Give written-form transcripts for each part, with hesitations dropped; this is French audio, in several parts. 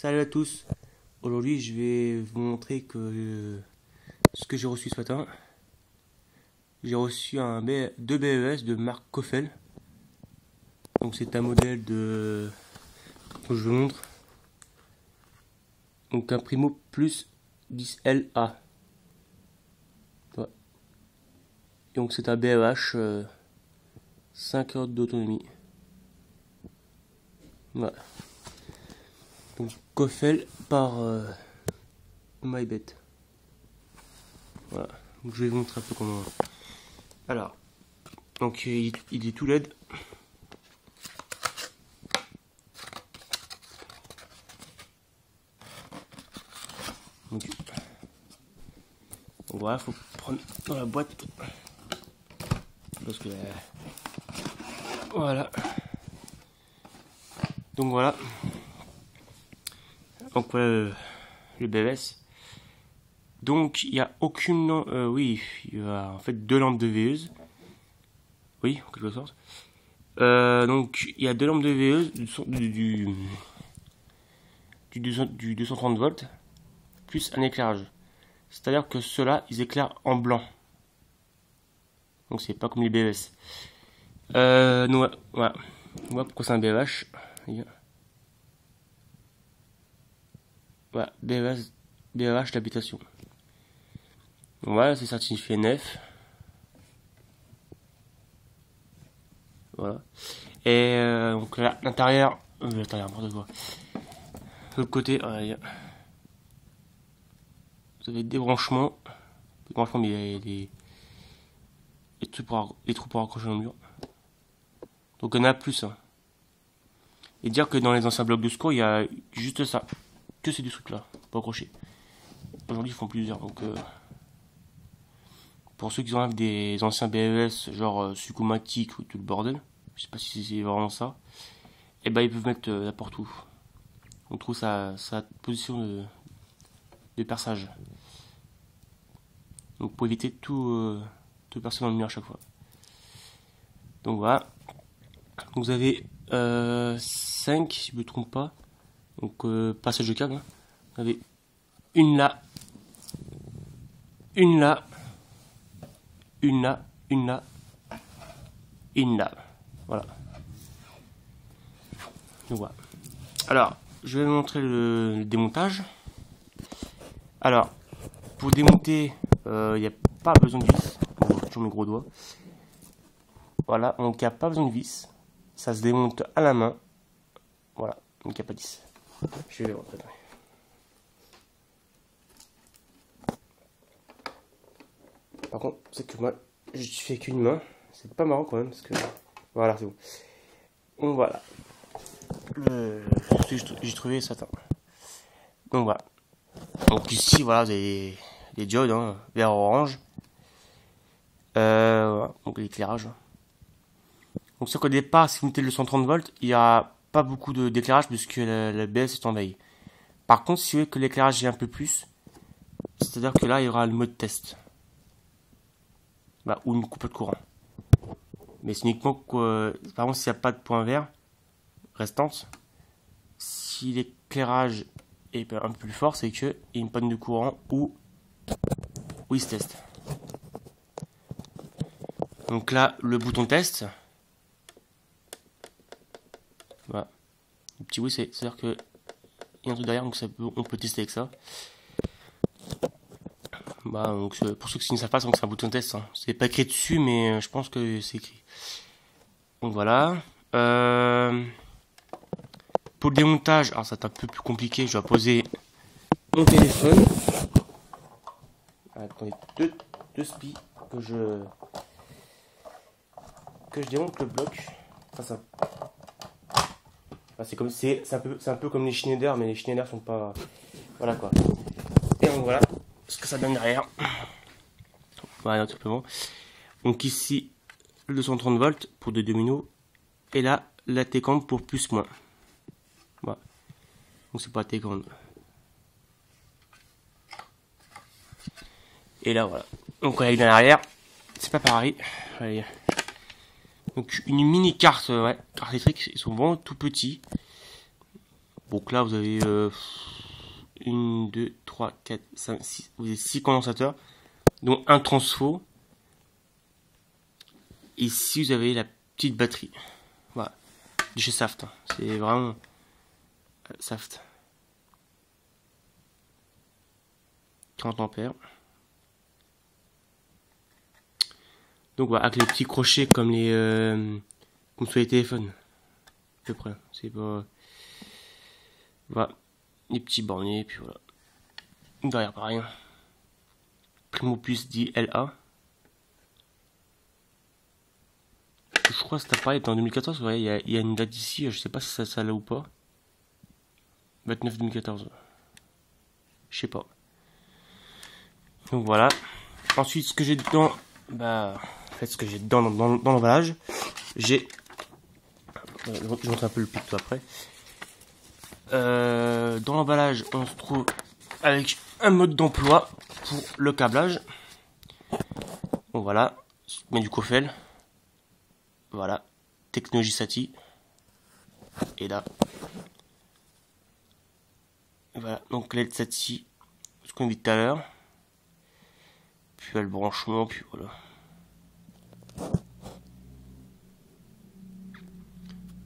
Salut à tous. Aujourd'hui, je vais vous montrer ce que j'ai reçu ce matin. J'ai reçu deux BES de marque Koffel. Donc c'est un modèle de que je vous montre. Donc un Primo Plus 10LA. Ouais. Donc c'est un BEH 5 heures d'autonomie. Voilà. Donc Koffel par MyBet. Voilà. Donc je vais vous montrer un peu comment. Alors, donc il est tout LED. Donc voilà, faut prendre dans la boîte parce que voilà. Donc voilà. Donc voilà le BBS. Donc il n'y a aucune oui, il y a en fait deux lampes de veilleuse. Oui, en quelque sorte. Donc il y a deux lampes de veilleuse du 230 volts plus un éclairage. C'est-à-dire que ceux-là, ils éclairent en blanc. Donc c'est pas comme les BES. Donc voilà. Voilà pourquoi c'est un BEH. Voilà, BEH d'habitation. Donc voilà, c'est certifié NEF. Voilà. Et donc là, l'intérieur, n'importe quoi. De l'autre côté, vous avez des branchements. Mais il y a des trous pour accrocher dans le mur. Donc il y en a plus. Hein. Et dire que dans les anciens blocs de secours, il y a juste ça. Que ces deux trucs-là, pour accrocher. Aujourd'hui, ils font plusieurs. Donc, pour ceux qui ont des anciens BES, genre Sucomatic ou tout le bordel, je sais pas si c'est vraiment ça, et ben ils peuvent mettre n'importe où. On trouve sa position de perçage. Donc pour éviter tout percer dans le mur à chaque fois. Donc voilà. Donc, vous avez 5 si je me trompe pas. Donc passage de câble. Hein. Vous avez une là, une là, une là, une là, une là. Voilà. Donc voilà. Alors, je vais vous montrer le démontage. Alors, pour démonter, il n'y a pas besoin de vis. Bon, toujours mes gros doigts. Voilà, donc il n'y a pas besoin de vis. Ça se démonte à la main. Voilà, donc il n'y a pas de vis. Je vais rentrer. Par contre, c'est que moi, je fais qu'une main. C'est pas marrant quand même, parce que... Voilà, c'est bon. Donc voilà. J'ai trouvé ça. Donc voilà. Donc ici, voilà, vous avez les diodes, hein, vert orange. Voilà, donc l'éclairage. Donc c'est qu'au départ, si vous mettez le 130 volts, il n'y a pas beaucoup d'éclairage puisque la BS est en veille. Par contre, si vous voulez que l'éclairage est un peu plus, c'est-à-dire que là, il y aura le mode test. Bah, ou une coupe de courant. Mais c'est uniquement que, par contre, s'il n'y a pas de point vert restante, si l'éclairage est un peu plus fort, c'est qu'il y a une panne de courant ou il se teste. Donc là, le bouton test. Voilà. Le petit oui, c'est-à-dire que il y a un truc derrière, donc on peut tester avec ça. Bah, donc, pour ceux qui ne savent pas, c'est un bouton test. Hein. C'est pas écrit dessus, mais je pense que c'est écrit. Donc voilà. Pour le démontage, alors ça c'est un peu plus compliqué. Je dois poser mon téléphone. Attendez, deux spies que je démonte le bloc. Ça. C'est comme c'est un peu comme les Schneider, mais les Schneider sont pas. Voilà quoi. Et donc voilà ce que ça donne derrière. Voilà tout simplement. Donc ici le 230 volts pour des dominos et là la T-cande pour plus moins. Voilà. Donc c'est pas T-cande. Et là voilà. Donc avec l'arrière, c'est pas pareil. Allez. Donc une mini carte, carte électrique, ils sont vraiment tout petits. Donc là, vous avez 1, 2, 3, 4, 5, 6. Vous avez 6 condensateurs, dont un transfo. Ici, vous avez la petite batterie. Voilà. De chez Saft. Hein. C'est vraiment Saft. 40 ampères. Donc voilà, avec les petits crochets comme sur les téléphones. À peu près. C'est pas. Voilà. Les petits bornets, puis voilà. Derrière, pareil. Primo Plus dit LA. Je crois que cet appareil est en 2014. Ouais, il y a une date ici. Je sais pas si ça l'a ou pas. 29 2014. Je sais pas. Donc voilà. Ensuite, ce que j'ai dedans. Bah. En fait, ce que j'ai dedans dans l'emballage. J'ai. Je montre un peu le picto après. Dans l'emballage, on se trouve avec un mode d'emploi pour le câblage. Bon voilà, on met du Kofel. Voilà, technologie SATI. Et là, voilà, donc LED SATI, ce qu'on a vu tout à l'heure. Puis le branchement, puis voilà.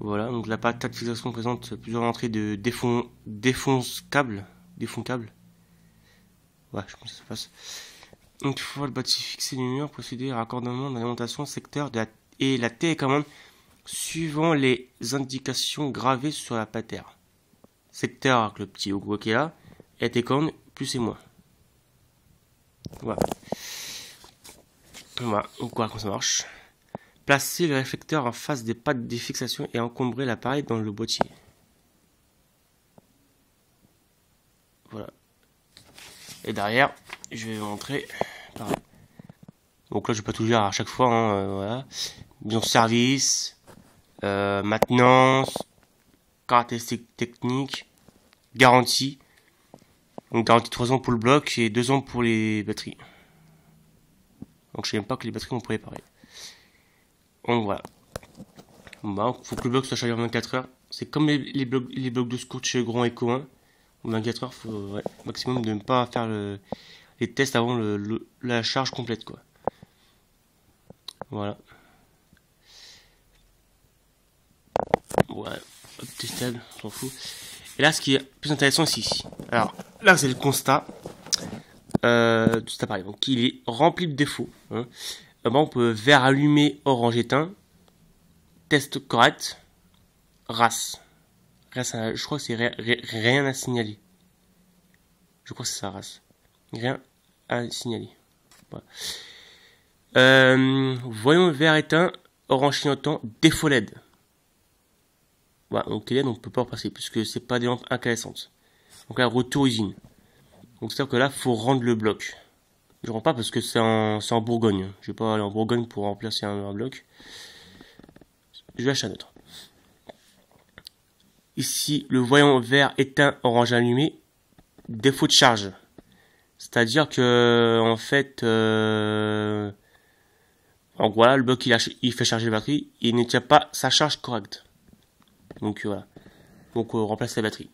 Voilà, donc la plaque de fixation présente plusieurs entrées de défonce câble. Ouais, je pense que ça passe. Une fois le bâti fixé du mur, procéder à raccordement d'alimentation secteur et la télécommande suivant les indications gravées sur la patère. Secteur avec le petit logo qui est là, et télécommande plus et moins. Voilà. Voilà, donc voilà comment ça marche. Placer le réflecteur en face des pattes de fixation et encombrer l'appareil dans le boîtier. Voilà. Et derrière, je vais vous montrer. Pareil. Donc là, je vais pas tout dire à chaque fois. Hein, voilà. Bien service, maintenance, caractéristiques techniques, garantie. Donc garantie 3 ans pour le bloc et 2 ans pour les batteries. Donc je sais même pas que les batteries on pourrait pareil. Donc voilà. Bah, faut que le bloc soit chargé en 24 heures. C'est comme les blocs de scotch grand et commun. En 24 heures, faut maximum de ne pas faire les tests avant la charge complète quoi. Voilà. Ouais, hop, testable, on s'en fout. Et là, ce qui est plus intéressant, c'est ici. Alors, là, c'est le constat de cet appareil. Donc, il est rempli de défauts. Hein. On peut vert allumé, orange éteint. Test correct. Race. Je crois que c'est rien à signaler. Je crois que c'est ça, race. Rien à signaler. Voilà. Voyons vert éteint, orange clignotant, défaut LED. Voilà, donc LED on ne peut pas repasser puisque c'est pas des lampes incandescentes. Donc là, retour usine. Donc c'est-à-dire que là, faut rendre le bloc. Je rends pas parce que c'est en Bourgogne. Je vais pas aller en Bourgogne pour remplacer un bloc. Je vais acheter un autre. Ici, le voyant vert éteint, orange allumé, défaut de charge. C'est-à-dire que, en fait, donc voilà, le bloc il fait charger la batterie, il ne tient pas sa charge correcte. Donc voilà. Donc on remplace la batterie.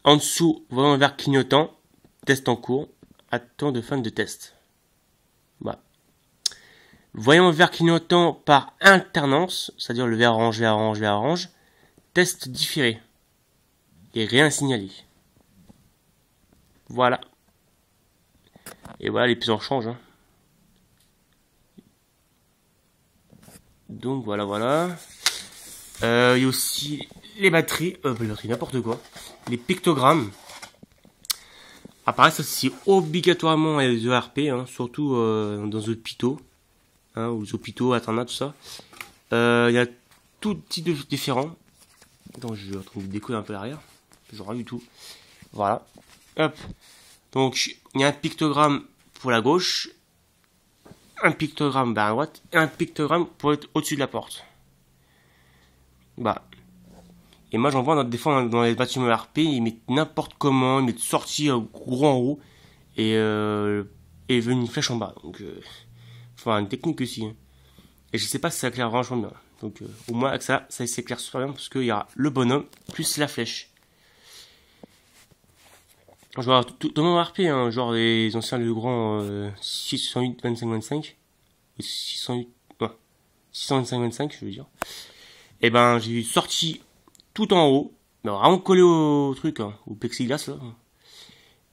En dessous, voyant vert clignotant, test en cours, attend de fin de test. Voilà. Voyant vert clignotant par alternance, c'est-à-dire le vert orange, vert orange, vert orange, test différé. Et rien signalé. Voilà. Et voilà, les puissances changent. Hein. Donc voilà. Il y a aussi les batteries, n'importe quoi. Les pictogrammes. Apparaît ça c'est obligatoirement les ERP, hein, surtout dans les hôpitaux, hein, aux hôpitaux, internats, tout ça. Il y a tout type de différents. Donc je vais retrouver décoller un peu l'arrière. Genre rien du tout. Voilà. Hop. Donc il y a un pictogramme pour la gauche, un pictogramme vers la droite et un pictogramme pour être au-dessus de la porte. Bah. Et moi j'en vois des fois dans les bâtiments RP, ils mettent n'importe comment, ils mettent sortie gros en haut et une flèche en bas. Donc enfin une technique aussi. Hein. Et je sais pas si ça éclaire vachement bien. Donc au moins avec ça s'éclaire super bien parce qu'il y aura le bonhomme plus la flèche. Genre tout dans mon RP, hein, genre les anciens le grand 608 25 25 et 608 ouais, 625 25 je veux dire. Et ben j'ai sorti tout en haut, mais vraiment collé au truc, hein, au plexiglas là.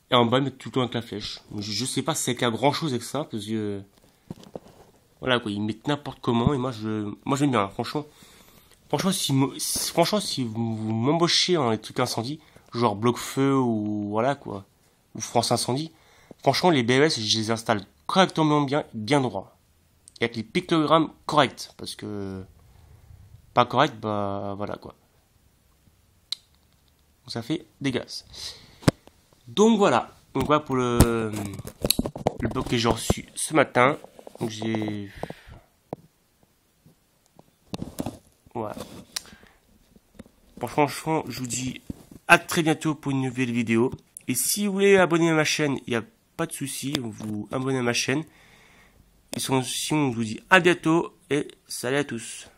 Et en bas mettre tout le temps avec la flèche. Je sais pas si ça éclaire grand chose avec ça parce que voilà quoi, ils mettent n'importe comment et moi j'aime bien, hein, franchement. Franchement, si vous m'embauchez dans les trucs incendie, genre bloc-feu ou voilà quoi, ou France Incendie, franchement, les BES, je les installe correctement bien droit. Et avec les pictogrammes corrects, parce que pas correct, bah voilà quoi. Donc ça fait des gaz. Donc voilà pour le bloc que j'ai reçu ce matin. Donc j'ai... Voilà. Bon, franchement, je vous dis à très bientôt pour une nouvelle vidéo. Et si vous voulez abonner à ma chaîne, il n'y a pas de souci, vous abonnez à ma chaîne. Et sinon, je vous dis à bientôt et salut à tous.